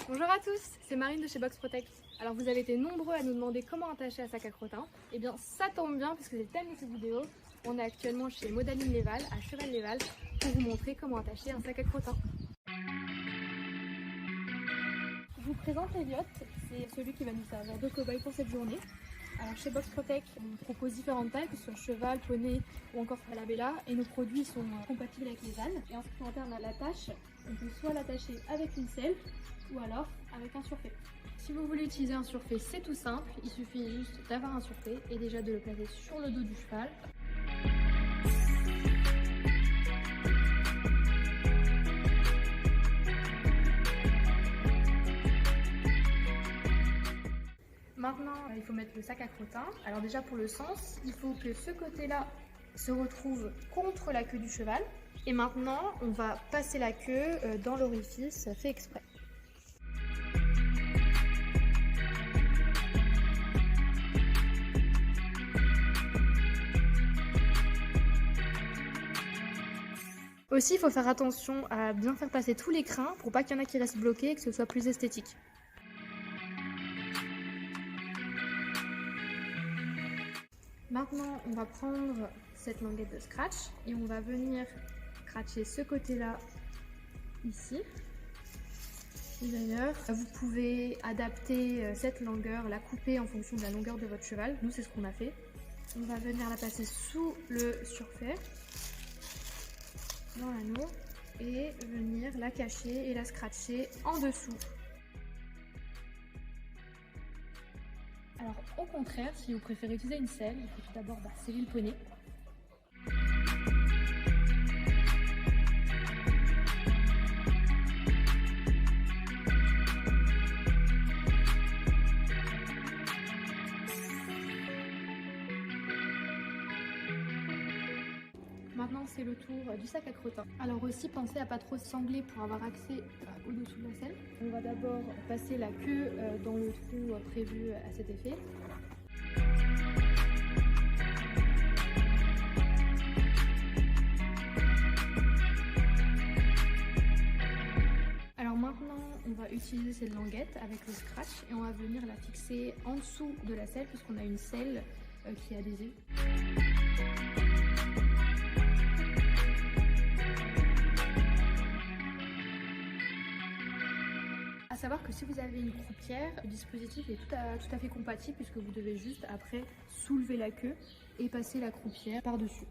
Bonjour à tous, c'est Marine de chez Box Protect. Alors vous avez été nombreux à nous demander comment attacher un sac à crottin. Et bien ça tombe bien puisque c'est le thème de cette vidéo. On est actuellement chez Modaline Léval à Cheval-Léval pour vous montrer comment attacher un sac à crottin. Je vous présente Elliot, c'est celui qui va nous servir de cobaye pour cette journée. Alors chez Box Protect, on propose différentes tailles, que ce soit cheval, poney ou encore falabella, et nos produits sont compatibles avec les ânes. Et en ce qui concerne la tâche, on peut soit l'attacher avec une selle ou alors avec un surfait. Si vous voulez utiliser un surfait, c'est tout simple, il suffit juste d'avoir un surfait et déjà de le placer sur le dos du cheval. Maintenant, il faut mettre le sac à crottin. Alors déjà pour le sens, il faut que ce côté-là se retrouve contre la queue du cheval. Et maintenant, on va passer la queue dans l'orifice fait exprès. Aussi, il faut faire attention à bien faire passer tous les crins pour pas qu'il y en a qui restent bloqués et que ce soit plus esthétique. Maintenant, on va prendre cette languette de scratch et on va venir scratcher ce côté-là, ici. Et d'ailleurs, vous pouvez adapter cette longueur, la couper en fonction de la longueur de votre cheval. Nous, c'est ce qu'on a fait. On va venir la passer sous le surfait, dans l'anneau, et venir la cacher et la scratcher en dessous. Alors au contraire, si vous préférez utiliser une selle, il faut tout d'abord sceller le poney. Maintenant c'est le tour du sac à crottin. Alors aussi pensez à pas trop sangler pour avoir accès au dessous de la selle. On va d'abord passer la queue dans le trou prévu à cet effet. Alors maintenant on va utiliser cette languette avec le scratch et on va venir la fixer en dessous de la selle puisqu'on a une selle qui est adhésive. A savoir que si vous avez une croupière, le dispositif est tout à fait compatible puisque vous devez juste après soulever la queue et passer la croupière par-dessus.